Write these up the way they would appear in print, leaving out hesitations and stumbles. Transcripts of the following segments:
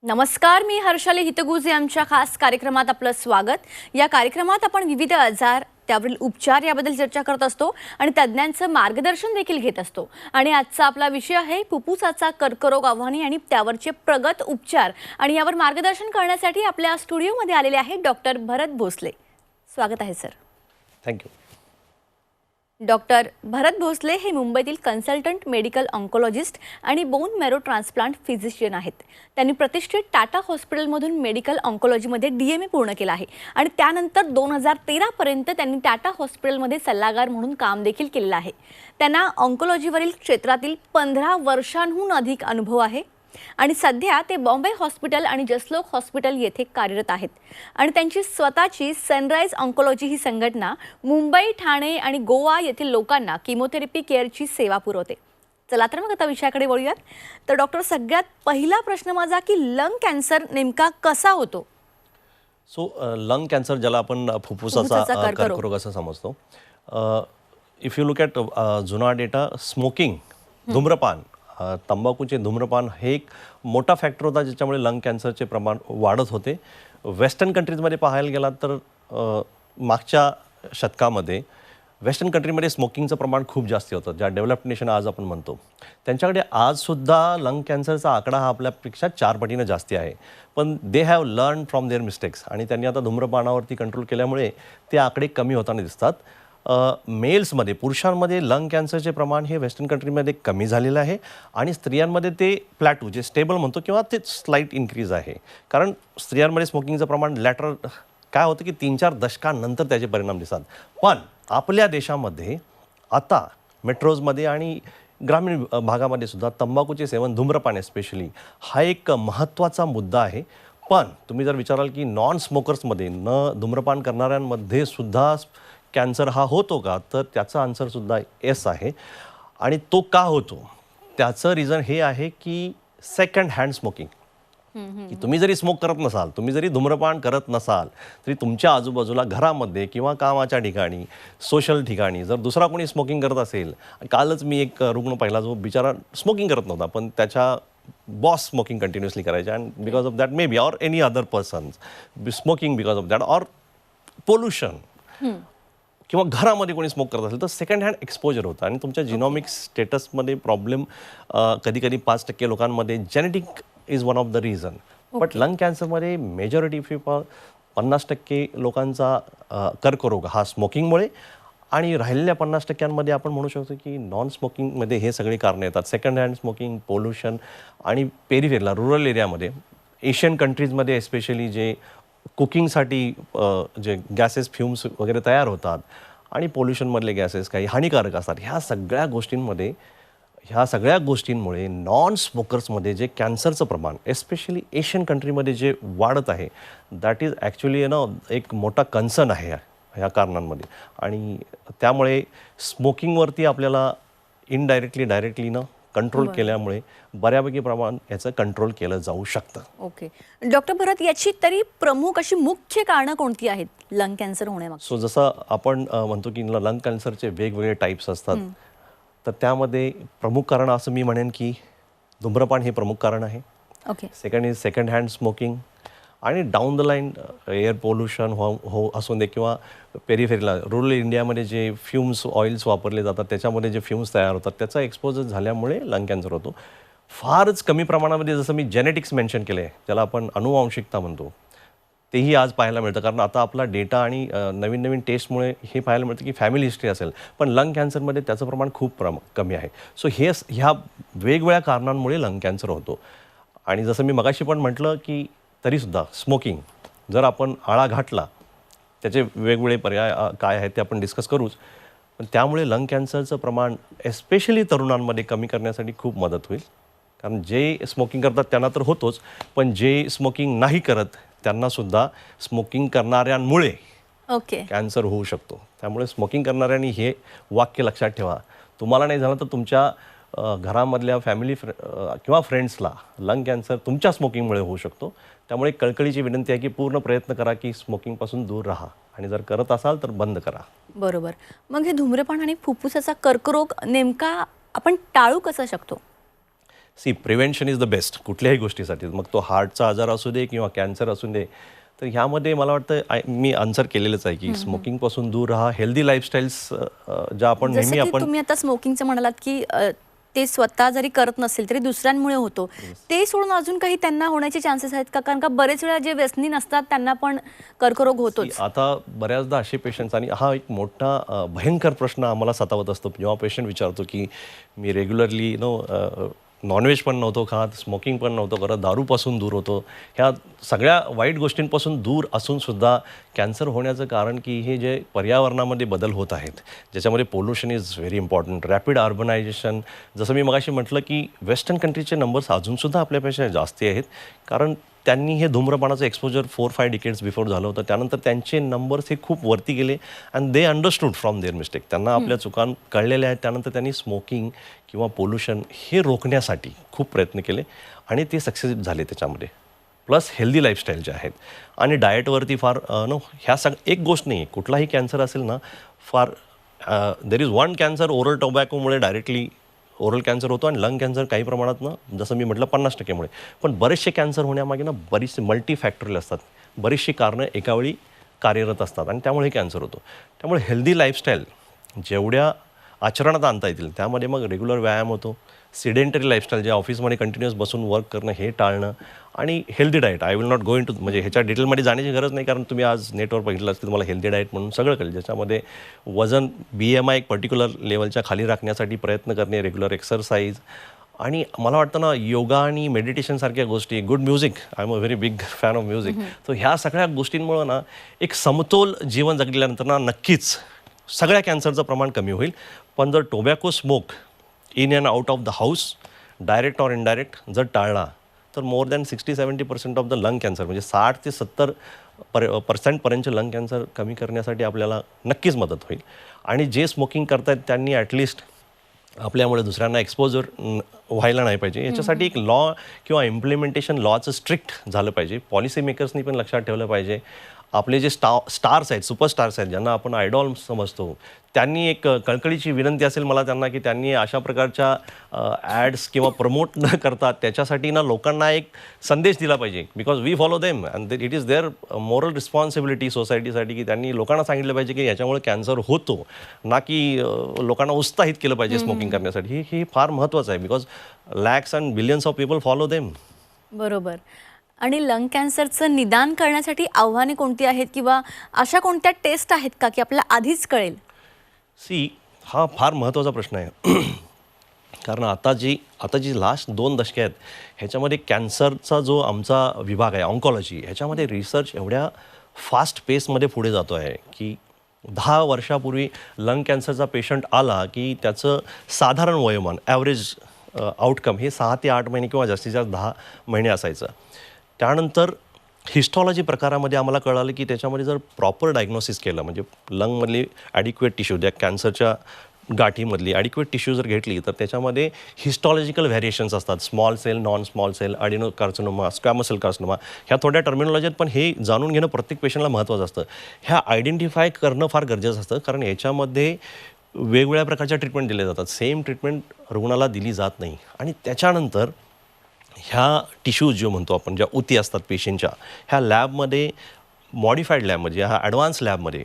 नमस्कार, मी हर्षाली हितगुजे आमच्या खास कार्यक्रमात आपलं स्वागत। या कार्यक्रमात आपण विविध आजार त्यावरील उपचार याबद्दल चर्चा करत असतो आणि तज्ञांचं मार्गदर्शन देखील घेत असतो। आणि आजचा आपला विषय आहे फुफ्फुसाचा कर्करोग आव्हाने आणि त्यावरचे प्रगत उपचार। आणि यावर मार्गदर्शन करण्यासाठी आपल्या स्टुडिओमध्ये आलेले आहेत डॉक्टर भरत भोसले। स्वागत आहे सर। थँक्यू। डॉक्टर भरत भोसले हे मुंबईतील कन्सल्टंट मेडिकल ऑन्कोलॉजिस्ट आणि बोन मॅरो ट्रान्सप्लांट फिजिशियन आहेत। त्यांनी प्रतिष्ठित टाटा हॉस्पिटलमधून मेडिकल ऑन्कोलॉजीमध्ये DMA पूर्ण केला आहे आणि त्यानंतर 2013 पर्यंत त्यांनी टाटा हॉस्पिटलमध्ये सल्लागार म्हणून काम देखील केलेलं आहे। त्यांना ऑन्कोलॉजीवरील क्षेत्रातील 15 वर्षांहून अधिक अनुभव आहे आणि सध्या ते बॉम्बे हॉस्पिटल आणि जसलोक हॉस्पिटल येथे कार्यरत आहेत। आणि त्यांची स्वतःची सनराइज ऑन्कोलॉजी ही संघटना मुंबई, ठाणे आणि गोवा येथील लोकांना किमोथेरपी केअरची सेवा पुरवते। चला तर मग आता विषयाकडे वळूयात। तर डॉक्टर, सगळ्यात पहिला प्रश्न माझा की लंग कॅन्सर नेमका कसा होतो? लंग कॅन्सर ज्याला आपण फुफ्फुसाचा कर्करोग असं समजतो। इफ यू लुक ॲट जुना डेटा, स्मोकिंग, धूम्रपान, तंबाखूचे धूम्रपान हे एक मोठा फॅक्टर होता ज्याच्यामुळे लंग कॅन्सरचे प्रमाण वाढत होते। वेस्टर्न कंट्रीजमध्ये पाहायला गेलात तर मागच्या शतकामध्ये वेस्टर्न कंट्रीमध्ये स्मोकिंगचं प्रमाण खूप जास्त होतं, ज्या डेव्हलप्ड नेशन आज आपण म्हणतो त्यांच्याकडे आजसुद्धा लंग कॅन्सरचा आकडा हा आपल्यापेक्षा 4 पटीनं जास्ती आहे। पण they have learn from their mistakes आणि त्यांनी आता धूम्रपानावरती कंट्रोल केल्यामुळे ते आकडे कमी होताना दिसतात। मेल्समध्ये, पुरुषांमध्ये लंग कॅन्सरचे प्रमाण हे वेस्टर्न कंट्रीमध्ये कमी झालेलं आहे आणि स्त्रियांमध्ये ते प्लॅटू जे स्टेबल म्हणतो किंवा ते स्लाईट इन्क्रीज आहे। कारण स्त्रियांमध्ये स्मोकिंगचं प्रमाण लॅटरल काय होतं की 3-4 दशकांनंतर त्याचे परिणाम दिसतात। पण आपल्या देशामध्ये आता मेट्रोजमध्ये आणि ग्रामीण भागामध्ये सुद्धा तंबाखूचे सेवन, धूम्रपान एस्पेशली हा एक महत्त्वाचा मुद्दा आहे। पण तुम्ही जर विचाराल की नॉन स्मोकर्समध्ये, न धूम्रपान करणाऱ्यांमध्ये सुद्धा कॅन्सर हा होतो का, तर त्याचा आन्सरसुद्धा येस आहे। आणि तो का होतो त्याचं रिझन हे आहे की सेकंड हँड स्मोकिंग, की तुम्ही जरी स्मोक करत नसाल, तुम्ही जरी धूम्रपान करत नसाल तरी तुमच्या आजूबाजूला घरामध्ये किंवा कामाच्या ठिकाणी, सोशल ठिकाणी जर दुसरा कोणी स्मोकिंग करत असेल, कालच मी एक रुग्ण पाहिला जो बिचारा स्मोकिंग करत नव्हता पण त्याच्या बॉस स्मोकिंग कंटिन्युअसली करायचे and because of that may be or any other persons smoking because of that or pollution किंवा घरामध्ये कोणी स्मोक करत असेल तर सेकंड हँड एक्सपोजर होतं आणि तुमच्या जिनॉमिक स्टेटसमध्ये प्रॉब्लेम कधी कधी 5% लोकांमध्ये genetic is one of the reason. But lung कॅन्सरमध्ये मेजॉरिटी 50% लोकांचा कर्करोग हा स्मोकिंगमुळे आणि राहिलेल्या 50%मध्ये आपण म्हणू शकतो की नॉन स्मोकिंगमध्ये हे सगळे कारणं येतात। सेकंड हँड स्मोकिंग, पोल्युशन आणि पेरिफेरला रुरल एरियामध्ये, एशियन कंट्रीजमध्ये एस्पेशली जे कुकिंगसाठी जे गॅसेस, फ्युम्स वगैरे तयार होतात आणि पोल्युशनमधले गॅसेस काही हानिकारक असतात, ह्या सगळ्या गोष्टींमुळे नॉन स्मोकर्समध्ये जे कॅन्सरचं प्रमाण एस्पेशली एशियन कंट्रीमध्ये जे वाढत आहे दॅट इज ॲक्च्युली एक मोठा कन्सर्न आहे ह्या कारणांमध्ये। आणि त्यामुळे स्मोकिंगवरती आपल्याला इनडायरेक्टली डायरेक्टली कंट्रोल केल्यामुळे बऱ्यापैकी प्रमाण याचं कंट्रोल केलं जाऊ शकतं। ओके डॉक्टर भरत, याची तरी प्रमुख अशी मुख्य कारणं कोणती आहेत लंग कॅन्सर होण्यामागची? जसं आपण म्हणतो की लंग कॅन्सरचे वेगवेगळे टाईप्स असतात, तर त्यामध्ये प्रमुख कारण असं मी म्हणेन की धूम्रपान हे प्रमुख कारण आहे। Okay, second is second hand smoking आणि down the line air pollution हो असून दे किंवा पेरिफेरीला रुरल इंडियामध्ये जे फ्युम्स, ऑइल्स वापरले जातात त्याच्यामध्ये जे फ्युम्स तयार होतात त्याचा एक्सपोजर झाल्यामुळे लंग कॅन्सर होतो। फारच कमी प्रमाणामध्ये जसं मी जेनेटिक्स मेन्शन केलं आहे, ज्याला आपण अनुवांशिकता म्हणतो, तेही आज पाहायला मिळतं। कारण आता आपला डेटा आणि नवीन नवीन टेस्टमुळे हे पाहायला मिळतं की फॅमिली हिस्ट्री असेल, पण लंग कॅन्सरमध्ये त्याचं प्रमाण खूप कमी आहे। ह्या वेगवेगळ्या कारणांमुळे लंग कॅन्सर होतो। आणि जसं मी मगाशी पण म्हटलं की तरीसुद्धा स्मोकिंग जर आपण आळा घातला, त्याचे वेगवेगळे पर्याय काय आहेत ते आपण डिस्कस करूच, पण त्यामुळे लंग कॅन्सरचं प्रमाण एस्पेशली तरुणांमध्ये कमी करण्यासाठी खूप मदत होईल। कारण जे स्मोकिंग करतात त्यांना तर होतोच, पण जे स्मोकिंग नाही करत त्यांनासुद्धा स्मोकिंग करणाऱ्यांमुळे कॅन्सर होऊ शकतो। त्यामुळे स्मोकिंग करणाऱ्यांनी हे वाक्य लक्षात ठेवा, तुम्हाला नाही झालं तर तुमच्या घरामधल्या फॅमिली किंवा फ्रेंड्सला लंग कॅन्सर तुमच्या स्मोकिंगमुळे होऊ शकतो। त्यामुळे कळकळीची विनंती आहे की पूर्ण प्रयत्न करा की स्मोकिंगपासून दूर राहा आणि जर करत असाल तर बंद करा। बरोबर। मग हे धूम्रपान आणि फुफ्फुसाचा कर्करोग नेमका आपण टाळू कसं शकतो? See prevention is the best कुठल्याही गोष्टीसाठी, मग तो हार्टचा आजार असू दे किंवा कॅन्सर असू दे. तर ह्यामध्ये मला वाटतं मी आन्सर केलेलंच आहे की स्मोकिंगपासून दूर राहा, हेल्दी लाईफस्टाईल्स ज्या आपण जसं नेहमी की तुम्ही आता स्मोकिंगचं म्हणालात की ते स्वतः जरी करत नसेल तरी दुसऱ्यांमुळे होतो, ते सोडून अजून काही त्यांना होण्याचे चान्सेस आहेत का? कारण का बरेच वेळा जे व्यसनी नसतात त्यांना पण कर्करोग होतोच. आता बऱ्याचदा असे पेशंट्स, आणि हा एक मोठा भयंकर प्रश्न आम्हाला सतावत असतो जेव्हा पेशंट विचारतो की मी रेग्युलरली नॉनव्हेज पण नव्हतो खात, स्मोकिंग पण नव्हतो करत, दारूपासून दूर होतो, ह्या सगळ्या वाईट गोष्टींपासून दूर असूनसुद्धा कॅन्सर होण्याचं कारण की हे जे पर्यावरणामध्ये बदल होत आहेत, ज्याच्यामध्ये pollution is very important, rapid urbanisation. जसं मी मगाशी म्हटलं की वेस्टर्न कंट्रीचे नंबर्स अजूनसुद्धा आपल्यापेक्षा जास्ती आहेत, कारण त्यांनी हे धूम्रपानाचं एक्सपोजर 4-5 डिकेड्स बिफोर झालं होतं. त्यानंतर त्यांचे नंबर्स हे खूप वरती गेले and they understood from their mistake. त्यांना आपल्या चुका कळलेल्या आहेत. त्यानंतर त्यांनी स्मोकिंग किंवा पोल्युशन हे रोखण्यासाठी खूप प्रयत्न केले आणि ते सक्सेस झाले त्याच्यामध्ये. प्लस हेल्दी लाईफस्टाईल जे आहेत आणि डाएटवरती फार ह्या एक गोष्ट नाही, कुठलाही कॅन्सर असेल ना, for there is one cancer oral टोबॅकोमुळे डायरेक्टली ओरल कॅन्सर होतो आणि लंग कॅन्सर काही प्रमाणात जसं मी म्हटलं 50%मुळे. पण बरेचसे कॅन्सर होण्यामागे बरीचसे मल्टीफॅक्टोरियल असतात, बरीचशी कारणं एकावेळी कार्यरत असतात आणि त्यामुळे कॅन्सर होतो. त्यामुळे हेल्दी लाईफस्टाईल जेवढ्या आचरणात आणता येतील त्यामध्ये मग रेग्युलर व्यायाम होतो, सिडेंटरी लाईफस्टाईल जे ऑफिसमध्ये कंटिन्युअस बसून वर्क करणं हे टाळणं, आणि healthy diet. I will not go into, म्हणजे ह्याच्या डिटेलमध्ये जाण्याची गरज नाही, कारण तुम्ही आज नेटवर बघितलं की तुम्हाला हेल्दी डाएट म्हणून सगळं कळेल, ज्याच्यामध्ये वजन BMI एक पर्टिक्युलर लेवलच्या खाली राखण्यासाठी प्रयत्न करणे, रेग्युलर एक्सरसाइज, आणि मला वाटतं ना योगा आणि मेडिटेशनसारख्या गोष्टी, good music, I am a very big fan of music. तर ह्या सगळ्या गोष्टींमुळं ना एक समतोल जीवन जगल्यानंतर ना नक्कीच सगळ्या कॅन्सरचं प्रमाण कमी होईल. पण जर tobacco smoke in and out of the house, direct or indirect जर टाळला, तर more than 60-70% of the lung cancer, म्हणजे 60 ते 70% पर्यंतचे लंग कॅन्सर कमी करण्यासाठी आपल्याला नक्कीच मदत होईल. आणि जे स्मोकिंग करतायत त्यांनी ॲटलिस्ट आपल्यामुळे दुसऱ्यांना एक्सपोजर व्हायला नाही पाहिजे. याच्यासाठी एक लॉ किंवा इम्प्लिमेंटेशन लॉचं स्ट्रिक्ट झालं पाहिजे. पॉलिसी मेकर्सनी पण लक्षात ठेवलं पाहिजे. आपले जे स्टार्स आहेत, सुपरस्टार्स आहेत, ज्यांना आपण आयडॉल समजतो, त्यांनी एक कळकळीची विनंती असेल मला त्यांना की त्यांनी अशा प्रकारच्या ॲड्स किंवा प्रमोट न करता त्याच्यासाठी ना लोकांना एक संदेश दिला पाहिजे, because we follow them and it is their moral responsibility सोसायटीसाठी, की त्यांनी लोकांना सांगितलं पाहिजे की याच्यामुळे कॅन्सर होतो, ना की लोकांना उत्साहित केलं पाहिजे स्मोकिंग करण्यासाठी. हे फार महत्त्वाचं आहे, because lakhs and billions of people follow them. बरोबर. आणि लंग कॅन्सरचं निदान करण्यासाठी आव्हाने कोणती आहेत किंवा अशा कोणत्या टेस्ट आहेत का की आपल्याला आधीच कळेल? हा फार महत्त्वाचा प्रश्न आहे. कारण आता जी लास्ट 2 दशके आहेत ह्याच्यामध्ये कॅन्सरचा जो आमचा विभाग आहे ऑन्कॉलॉजी, ह्याच्यामध्ये रिसर्च एवढ्या फास्ट पेसमध्ये पुढे जातो आहे की 10 वर्षापूर्वी लंग कॅन्सरचा पेशंट आला की त्याचं साधारण वयोमान ॲव्हरेज आउटकम हे 6 ते 8 महिने किंवा जास्तीत जास्त 10 महिने असायचं. त्यानंतर हिस्टॉलॉजी प्रकारामध्ये आम्हाला कळालं की त्याच्यामध्ये जर प्रॉपर डायग्नोसिस केलं, म्हणजे लंगमधली ॲडिक्वेट टिश्यू, ज्या कॅन्सरच्या गाठीमधली ॲडिक्वेट टिश्यू जर घेतली तर त्याच्यामध्ये हिस्टॉलॉजिकल व्हॅरिएशन्स असतात. Small cell, non small cell, adenocarcinoma, squamous cell carcinoma, ह्या थोड्या टर्मिनॉलॉजी आहेत, पण हे जाणून घेणं प्रत्येक पेशंटला महत्त्वाचं असतं. ह्या आयडेंटिफाय करणं फार गरजेचं असतं, कारण याच्यामध्ये वेगवेगळ्या प्रकारच्या ट्रीटमेंट दिल्या जातात. सेम ट्रीटमेंट रुग्णाला दिली जात नाही. आणि त्याच्यानंतर ह्या टिश्यूज जो म्हणतो आपण, ज्या उती असतात पेशींच्या, ह्या लॅबमध्ये मॉडिफाईड लॅबमध्ये, ह्या ॲडव्हान्स लॅबमध्ये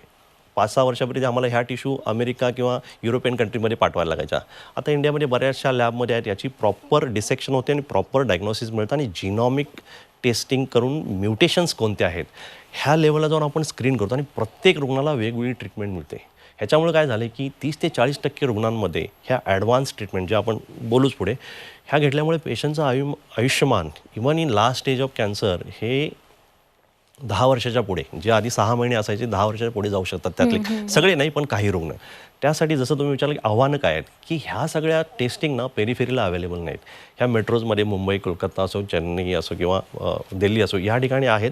5-6 वर्षापूर्वी आम्हाला ह्या टिश्यू अमेरिका किंवा युरोपियन कंट्रीमध्ये पाठवायला लागायच्या. आता इंडियामध्ये बऱ्याचशा लॅबमध्ये आहेत, याची प्रॉपर डिसेक्शन होते आणि प्रॉपर डायग्नोसिस मिळतं आणि जिनॉमिक टेस्टिंग करून म्युटेशन्स कोणते आहेत ह्या लेवलला जाऊन आपण स्क्रीन करतो आणि प्रत्येक रुग्णाला वेगवेगळी ट्रीटमेंट मिळते. ह्याच्यामुळे काय झालं की 30 ते 40% रुग्णांमध्ये ह्या ॲडव्हान्स ट्रीटमेंट, जे आपण बोलूच पुढे, ह्या घेतल्यामुळे पेशंटचं Ayushman even in last stage of cancer हे 10 वर्षाच्या पुढे, जे आधी 6 महिने असायचे 10 वर्षाच्या पुढे जाऊ शकतात. त्यातले सगळे नाही, पण काही रुग्ण. त्यासाठी जसं तुम्ही विचारलं की आव्हानं काय आहेत, की ह्या सगळ्या टेस्टिंग ना पेरिफेरीला अवेलेबल नाहीत. ह्या मेट्रोजमध्ये मुंबई, कोलकाता असो, चेन्नई असो किंवा दिल्ली असो, ह्या ठिकाणी आहेत.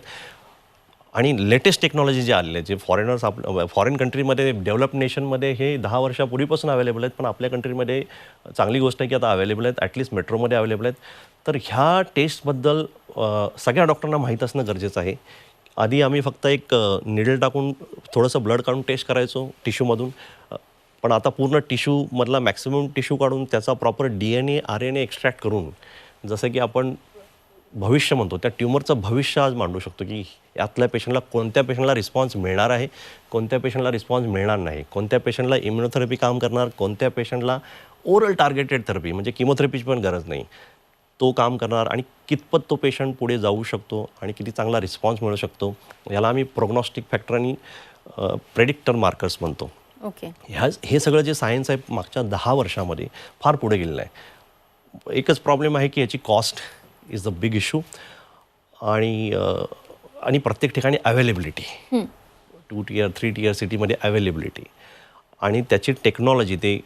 आणि लेटेस्ट टेक्नॉलॉजी जे आलेले, जे फॉरेनर्स फॉरेन कंट्रीमध्ये, डेव्हलप नेशनमध्ये हे 10 वर्षापूर्वीपासून अवेलेबल आहेत, पण आपल्या कंट्रीमध्ये चांगली गोष्ट आहे की आता अवेलेबल आहेत, ॲटलिस्ट मेट्रोमध्ये अवेलेबल आहेत. तर ह्या टेस्टबद्दल सगळ्या डॉक्टरांना माहीत असणं गरजेचं आहे. आधी आम्ही फक्त एक निडल टाकून थोडंसं ब्लड काढून टेस्ट करायचो टिश्यूमधून, पण आता पूर्ण टिश्यूमधला मॅक्सिमम टिश्यू काढून त्याचा प्रॉपर DNA RNA एक्स्ट्रॅक्ट करून जसं की आपण भविष्य म्हणतो, त्या ट्युमरचं भविष्य आज मांडू शकतो की यातल्या पेशंटला कोणत्या पेशंटला रिस्पॉन्स मिळणार आहे, कोणत्या पेशंटला रिस्पॉन्स मिळणार नाही, कोणत्या पेशंटला इम्युनोथेरपी काम करणार, कोणत्या पेशंटला ओरल टार्गेटेड थेरपी म्हणजे किमोथेरपीची पण गरज नाही तो काम करणार आणि कितपत तो पेशंट पुढे जाऊ शकतो आणि किती चांगला रिस्पॉन्स मिळू शकतो, याला आम्ही प्रोग्नॉस्टिक फॅक्टर आणि प्रेडिक्टर मार्कर्स म्हणतो. ओके. हे सगळं जे सायन्स आहे मागच्या 10 वर्षामध्ये फार पुढे गेलेलं आहे. एकच प्रॉब्लेम आहे की याची cost is the big issue आणि प्रत्येक ठिकाणी अवेलेबिलिटी 2 tier 3 tier सिटीमध्ये अवेलेबिलिटी आणि त्याची टेक्नॉलॉजी ते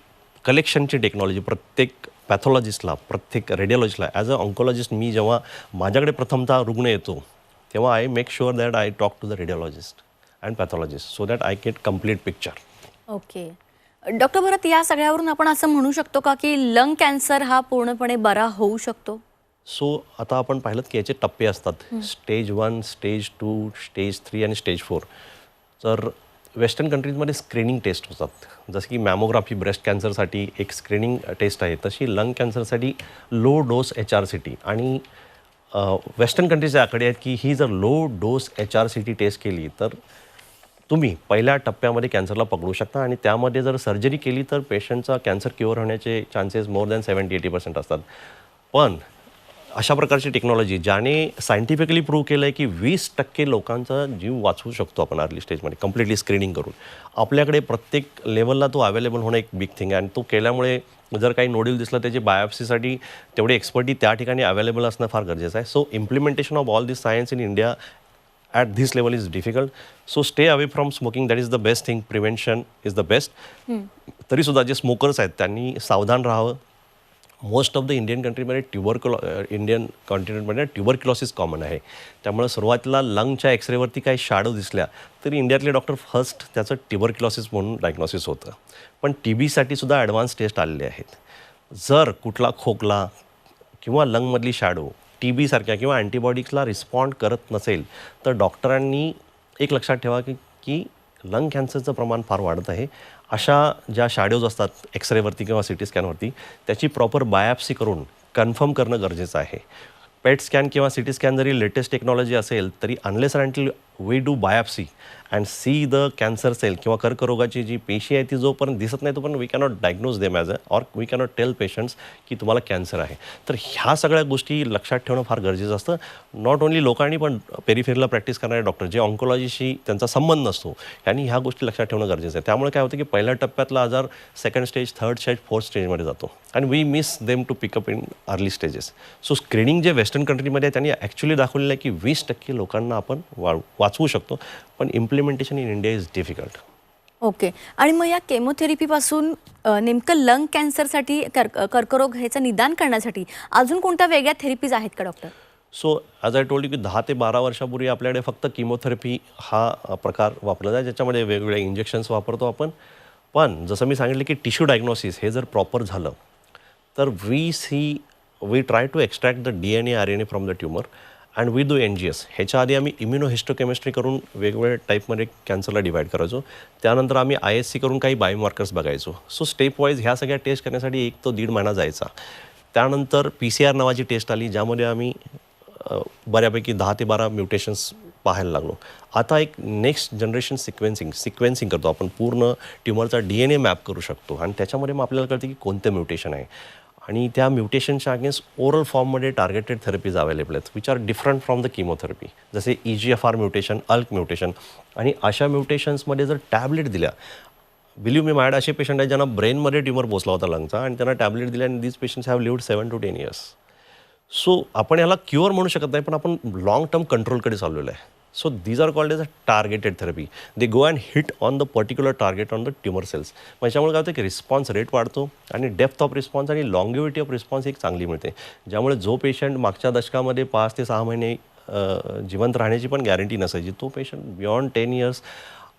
कलेक्शनची टेक्नॉलॉजी प्रत्येक पॅथॉलॉजिस्टला प्रत्येक रेडिओलॉजिस्टला ॲज अ ऑन्कोलॉजिस्ट मी जेव्हा माझ्याकडे प्रथमतः रुग्ण येतो तेव्हा I make sure that I talk to the radiologist and pathologist so that I get complete picture. Okay. Doctor Bharat, या सगळ्यावरून आपण असं म्हणू शकतो का की लंग कॅन्सर हा पूर्णपणे बरा होऊ शकतो? सो आता आपण पाहिलं की याचे टप्पे असतात, स्टेज 1, स्टेज 2, स्टेज 3 आणि स्टेज 4. तर वेस्टर्न कंट्रीजमध्ये स्क्रीनिंग टेस्ट होतात, जसं की मॅमोग्राफी ब्रेस्ट कॅन्सरसाठी एक स्क्रीनिंग टेस्ट आहे, तशी लंग कॅन्सरसाठी लो डोस HRCT आणि वेस्टर्न कंट्रीजच्या आकडे आहेत की ही जर लो डोस HRCT टेस्ट केली तर तुम्ही पहिल्या टप्प्यामध्ये कॅन्सरला पकडू शकता आणि त्यामध्ये जर सर्जरी केली तर पेशंटचा कॅन्सर क्युअर होण्याचे चान्सेस मोर दॅन 70-80% असतात. पण अशा प्रकारची टेक्नॉलॉजी ज्याने सायंटिफिकली प्रूव्ह केलं आहे की 20% लोकांचा जीव वाचवू शकतो आपण अर्ली स्टेजमध्ये कम्प्लिटली स्क्रीनिंग करून. आपल्याकडे प्रत्येक लेवलला तो अवेलेबल होणं एक बिग थिंग आहे आणि तो केल्यामुळे जर काही नोड्यूल दिसलं त्याची बायोप्सीसाठी तेवढी एक्सपर्टी त्या ठिकाणी अवेलेबल असणं फार गरजेचं आहे. So implementation of all this science in India at this level is difficult. So stay away from smoking. That is the best thing. Prevention is the best. तरी सुद्धा जे स्मोकर्स आहेत त्यांनी सावधान राहावं. मोस्ट ऑफ द इंडियन कंट्रीमध्ये Indian कॉन्टिनेंटमध्ये tuberculosis common आहे. त्यामुळे सुरुवातीला लंगच्या एक्सरेवरती काही शॅडो दिसल्या तरी इंडियातले डॉक्टर फर्स्ट त्याचं ट्युबरक्युलोसिस म्हणून डायग्नोसिस होतं. पण TBसाठी सुद्धा ॲडव्हान्स टेस्ट आलेले आहेत. जर कुठला खोकला किंवा लंगमधली शॅडो TB सारख्या किंवा अँटीबॉडीजला रिस्पॉन्ड करत नसेल तर डॉक्टरांनी एक लक्षात ठेवा की लंग कॅन्सरचं प्रमाण फार वाढत आहे. अशा ज्या शॅडोज असतात एक्सरेवरती किंवा CT स्कॅनवरती त्याची प्रॉपर बायोप्सी करून कन्फर्म करणं गरजेचं आहे. पेट स्कॅन किंवा CT स्कॅन जरी लेटेस्ट टेक्नॉलॉजी असेल तरी unless and until we do biopsy and see the cancer cell किंवा कर्करोगाची जी पेशी आहे ती जोपर्यंत दिसत नाही तोपर्यंत we cannot diagnose them as or we cannot tell patients की तुम्हाला कॅन्सर आहे. तर ह्या सगळ्या गोष्टी लक्षात ठेवणं फार गरजेचं असतं. नॉट ओन्ली लोकांनी पण पेरिफेरीला प्रॅक्टिस करणारे डॉक्टर जे ऑन्कोलॉजीशी त्यांचा संबंध नसतो यांनी ह्या गोष्टी लक्षात ठेवणं गरजेचं आहे. त्यामुळे काय होतं की पहिल्या टप्प्यातला आजार second stage, third stage, fourth स्टेजमध्ये जातो आणि we miss them to pick up in early stages. So screening जे वेस्टर्न कंट्रीमध्ये आहे त्यांनी ॲक्च्युली दाखवलेलं आहे की 20% लोकांना आपण वाचवू शकतो. पण implementation in India is difficult. Okay. आणि मग या केमोथेरपीपासून नेमकं लंग कॅन्सरसाठी कर्करोग ह्याचं निदान करण्यासाठी अजून कोणत्या वेगळ्या थेरपीज आहेत का doctor? So as I told you की 10 ते 12 वर्षापूर्वी आपल्याकडे फक्त किमोथेरपी हा प्रकार वापरला जाय ज्याच्यामध्ये वेगवेगळे इंजेक्शन्स वापरतो आपण. पण जसं मी सांगितलं की टिश्यू डायग्नोसिस हे जर प्रॉपर झालं तर we try to extract the DNA RNA from the tumour and we do NGS. ह्याच्या आधी आम्ही इम्युनोहिस्टोकेमिस्ट्री करून वेगवेगळ्या टाईपमध्ये कॅन्सरला डिवाईड करायचो. त्यानंतर आम्ही ISC करून काही बायोमार्कर्स बघायचो. सो स्टेप वाईज ह्या सगळ्या टेस्ट करण्यासाठी 1 ते 1.5 महिना जायचा. त्यानंतर PCR नावाची टेस्ट आली ज्यामध्ये आम्ही बऱ्यापैकी 10 ते 12 म्युटेशन्स पाहायला लागलो. आता एक नेक्स्ट जनरेशन सिक्वेन्सिंग करतो आपण. पूर्ण ट्युमरचा DNA मॅप करू शकतो आणि त्याच्यामध्ये मग आपल्याला कळतं की कोणतं म्युटेशन आहे आणि त्या म्युटेशनच्या अगेन्स्ट ओरल फॉर्ममध्ये टार्गेटेड थेरपीज अवेलेबल आहेत which are different from the chemotherapy. जसे EGFR म्युटेशन, अल्क म्युटेशन. आणि अशा म्युटेशन्समध्ये जर टॅबलेट दिल्या, बिलीव्ह मी माझ्याकडे असे पेशंट आहेत ज्यांना ब्रेनमध्ये ट्युमर पोचला होता लंगचा आणि त्यांना टॅबलेट दिल्या आणि these patients have lived 7 to 10 years. So आपण याला क्युअर म्हणू शकत नाही पण आपण लॉंग टर्म कंट्रोलकडे चाललेलो आहे. So these are called as a targeted therapy. They go and hit on the particular target on the tumour cells. मग याच्यामुळे काय होतं की रिस्पॉन्स रेट वाढतो आणि डेप्थ ऑफ रिस्पॉन्स आणि लॉंगिव्हिटी ऑफ रिस्पॉन्स एक चांगली मिळते. ज्यामुळे जो पेशंट मागच्या दशकामध्ये 5 ते 6 महिने जिवंत राहण्याची पण गॅरंटी नसायची तो पेशंट बियॉन्ड 10 years.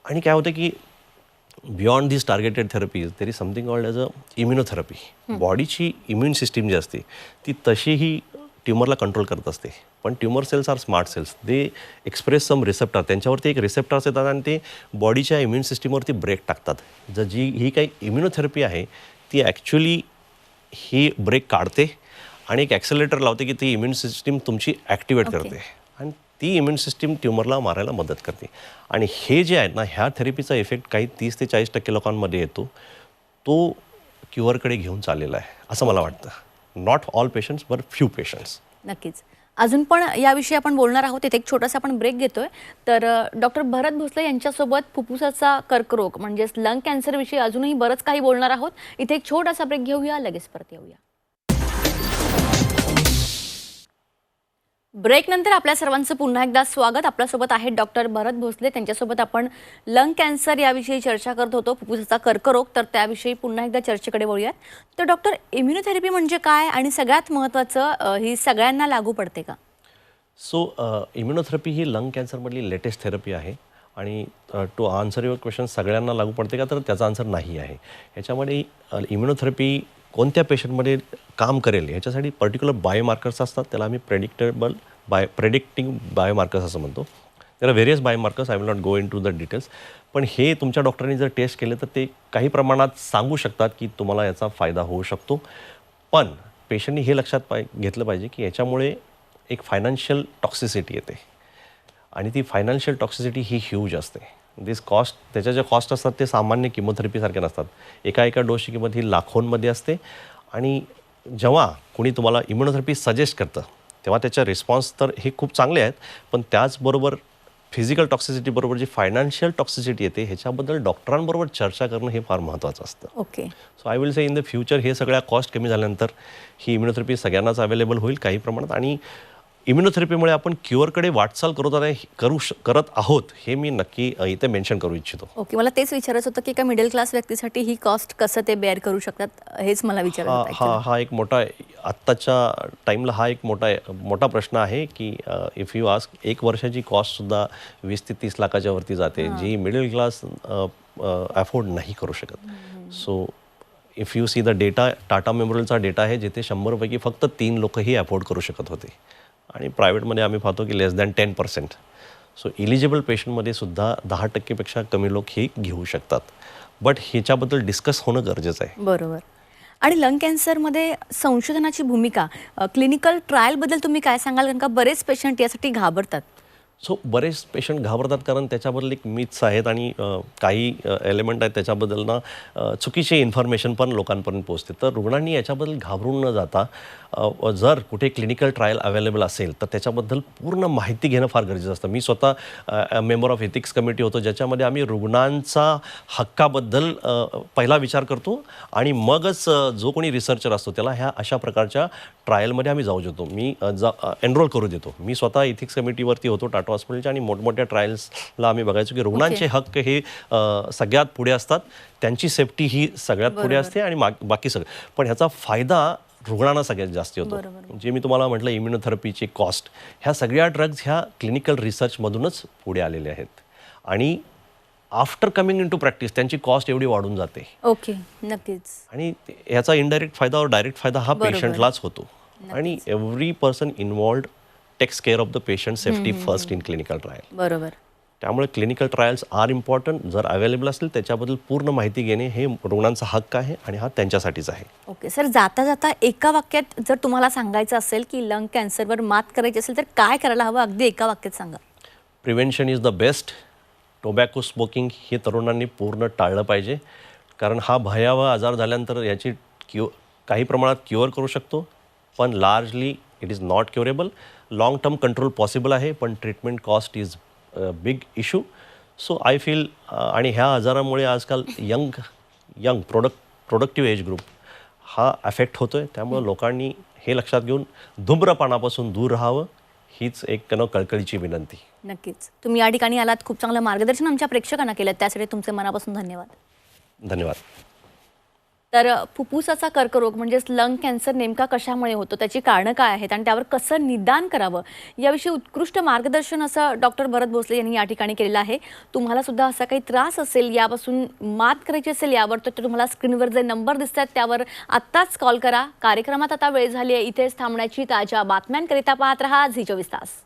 आणि काय होतं की beyond this targeted therapies there is something called as a immunotherapy. बॉडीची इम्युन सिस्टीम जी असते ती तशीही ट्युमरला कंट्रोल करत असते. पण tumour cells are smart cells. They express some receptor. त्यांच्यावरती एक रिसेप्टर्स येतात आणि ते बॉडीच्या इम्युन सिस्टीमवरती ब्रेक टाकतात. ही काही इम्युनोथेरपी आहे ती ॲक्च्युली ही ब्रेक काढते आणि एक ॲक्सेलरेटर लावते की ती इम्युन सिस्टीम तुमची ॲक्टिवेट करते आणि ती इम्युन सिस्टीम ट्युमरला मारायला मदत करते. आणि हे जे आहेत ना, ह्या थेरपीचा इफेक्ट काही 30 ते 40% लोकांमध्ये येतो. तो क्युअरकडे घेऊन चाललेला आहे असं मला वाटतं. Not all patients but few patients. नक्कीच. अजून पण याविषयी आपण बोलणार आहोत. इथे एक छोटासा आपण ब्रेक घेतोय. तर डॉक्टर भरत भोसले यांच्यासोबत फुफ्फुसाचा कर्करोग म्हणजेच लंग कॅन्सरविषयी अजूनही बरंच काही बोलणार आहोत. इथे एक छोटासा ब्रेक घेऊया, लगेच परत येऊया. ब्रेक नंतर आपल्या सर्वांचं पुन्हा एकदा स्वागत. आपल्यासोबत आहेत डॉक्टर भरत भोसले. त्यांच्यासोबत आपण लंग कॅन्सर याविषयी चर्चा करत होतो, फुफ्फुसाचा कर्करोग. तर त्याविषयी पुन्हा एकदा चर्चेकडे वळूयात. तर डॉक्टर, इम्युनोथेरपी म्हणजे काय आणि सगळ्यात महत्त्वाचं ही सगळ्यांना लागू पडते का? सो इम्युनोथेरपी ही लंग कॅन्सरमधली लेटेस्ट थेरपी आहे आणि टू आन्सर युअर क्वेश्चन सगळ्यांना लागू पडते का, तर त्याचा आन्सर नाही आहे. ह्याच्यामध्ये इम्युनोथेरपी कोणत्या पेशंटमध्ये काम करेल ह्याच्यासाठी पर्टिक्युलर बायोमार्कर्स असतात. त्याला आम्ही प्रेडिक्टिंग बायोमार्कर्स असं म्हणतो. त्याला various biomarkers, I will not go into the details. पण हे तुमच्या डॉक्टरांनी जर टेस्ट केले तर ते काही प्रमाणात सांगू शकतात की तुम्हाला याचा फायदा होऊ शकतो. पण पेशंटनी हे लक्षात घेतलं पाहिजे की याच्यामुळे एक फायनान्शियल टॉक्सिसिटी येते आणि ती फायनान्शियल टॉक्सिसिटी ही ह्यूज असते. दिस कॉस्ट, त्याच्या ज्या कॉस्ट असतात ते सामान्य किमोथेरपीसारखे नसतात. एका डोसची किंमत ही लाखोंमध्ये असते. आणि जेव्हा कोणी तुम्हाला इम्युनोथेरपी सजेस्ट करतं तेव्हा त्याच्या रिस्पॉन्स तर हे खूप चांगले आहेत, पण त्याचबरोबर फिजिकल टॉक्सिसिटी बरोबर जी फायनान्शियल टॉक्सिसिटी येते ह्याच्याबद्दल डॉक्टरांबरोबर चर्चा करणं हे फार महत्त्वाचं असतं. Okay. So I will say in the future हे सगळ्या कॉस्ट कमी झाल्यानंतर ही इम्युनोथेरपी सगळ्यांनाच अवेलेबल होईल काही प्रमाणात. आणि इम्युनोथेरपीमुळे आपण क्युअरकडे वाटचाल करत आहोत हे मी नक्की इथे मेन्शन करू इच्छितो. ओके. मला तेच विचारायचं होतं की एका मिडल क्लास व्यक्तीसाठी ही कॉस्ट कसं ते बेअर करू शकतात, हेच मला विचारायचं होतं. हा एक मोठा, आत्ताच्या टाईमला हा एक मोठा प्रश्न आहे की इफ यू आस्क, एक वर्षाची कॉस्टसुद्धा 20 ते 30 लाखाच्या वरती जाते, जी मिडल क्लास अफोर्ड नाही करू शकत. So if you see the data, Tata मेमोरियलचा डेटा आहे जिथे 100 पैकी फक्त 3 लोकही अफोर्ड करू शकत होते आणि प्रायव्हेटमध्ये आम्ही पाहतो की लेस दॅन 10%. सो इलिजिबल पेशंटमध्ये सुद्धा 10%पेक्षा कमी लोक हे घेऊ शकतात. बट ह्याच्याबद्दल डिस्कस होणं गरजेचं आहे. बरोबर. आणि लंग कॅन्सरमध्ये संशोधनाची भूमिका, क्लिनिकल ट्रायलबद्दल तुम्ही काय सांगाल? कारण का बरेच पेशंट यासाठी घाबरतात. सो बरेच पेशंट घाबरतात कारण त्याच्याबद्दल एक मिथ्स आहेत आणि काही एलिमेंट आहेत त्याच्याबद्दल ना चुकीचे इन्फॉर्मेशन पण लोकांपर्यंत पोहोचते. तर रुग्णांनी याच्याबद्दल घाबरून न जाता जर कुठे क्लिनिकल ट्रायल अवेलेबल असेल तर त्याच्याबद्दल पूर्ण माहिती घेणं फार गरजेचं असतं. मी स्वतः मेंबर ऑफ एथिक्स कमिटी होतो ज्याच्यामध्ये आम्ही रुग्णांचा हक्काबद्दल पहिला विचार करतो आणि मगच जो कोणी रिसर्चर असतो त्याला ह्या अशा प्रकारच्या ट्रायलमध्ये आम्ही जाऊ देतो. मी एनरोल करू देतो. मी स्वतः एथिक्स कमिटीवरती होतो टाटा हॉस्पिटलच्या आणि मोठमोठ्या ट्रायल्सला आम्ही बघायचो की रुग्णांचे हक्क हे सगळ्यात पुढे असतात. त्यांची सेफ्टी ही सगळ्यात पुढे असते आणि बाकी सगळं. पण ह्याचा फायदा रुग्णांना सगळ्यात जास्त होतो. जे मी तुम्हाला म्हटलं इम्युनोथेरपीची कॉस्ट, ह्या सगळ्या ड्रग्ज ह्या क्लिनिकल रिसर्चमधूनच पुढे आलेले आहेत आणि after coming into practice त्यांची कॉस्ट एवढी वाढून जाते. ओके. नक्कीच. आणि ह्याचा इनडायरेक्ट फायदा और डायरेक्ट फायदा हा पेशंटलाच होतो. आणि every person involved takes care of the patient safety first in clinical trial. बरोबर. त्यामुळे क्लिनिकल ट्रायल्स आर इम्पॉर्टंट. जर अवेलेबल असतील त्याच्याबद्दल पूर्ण माहिती घेणे हे रुग्णांचा हक्क आहे आणि हा त्यांच्यासाठीच आहे. ओके सर, जाता जाता एका वाक्यात जर तुम्हाला सांगायचं असेल की लंग कॅन्सरवर मात करायची असेल तर काय करायला हवं, अगदी एका वाक्यात सांगा. Prevention is the best. Tobacco smoking हे तरुणांनी पूर्ण टाळलं पाहिजे कारण हा भयावह आजार झाल्यानंतर याची काही प्रमाणात क्युअर करू शकतो पण largely it is not curable. Long term control possible आहे पण treatment cost is big issue. So I feel आणि ह्या आजारामुळे आजकाल यंग प्रोडक्टिव्ह एज ग्रुप हा अफेक्ट होतो आहे. त्यामुळे लोकांनी हे लक्षात घेऊन धूम्रपानापासून दूर राहावं हीच एक कळकळीची विनंती. नक्कीच. तुम्ही या ठिकाणी आलात, खूप चांगलं मार्गदर्शन आमच्या प्रेक्षकांना केलं, त्यासाठी तुमचे मनापासून धन्यवाद. धन्यवाद. तर फुफ्फुसाचा कर्करोग म्हणजेच लंग कॅन्सर नेमका कशामुळे होतो, त्याची कारणं काय आहेत आणि त्यावर कसं निदान करावं याविषयी उत्कृष्ट मार्गदर्शन असं डॉक्टर भरत भोसले यांनी या ठिकाणी केलेलं आहे. तुम्हाला सुद्धा असा काही त्रास असेल, यापासून मात करायची असेल यावर, तर तुम्हाला स्क्रीनवर जे नंबर दिसतात त्यावर आत्ताच कॉल करा. कार्यक्रमात आता वेळ झाली आहे इथेच थांबण्याची. ताज्या बातम्यांकरिता पाहत रहा झी 24 तास.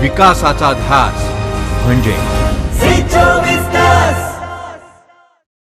विकासाचा ध्यास म्हणजे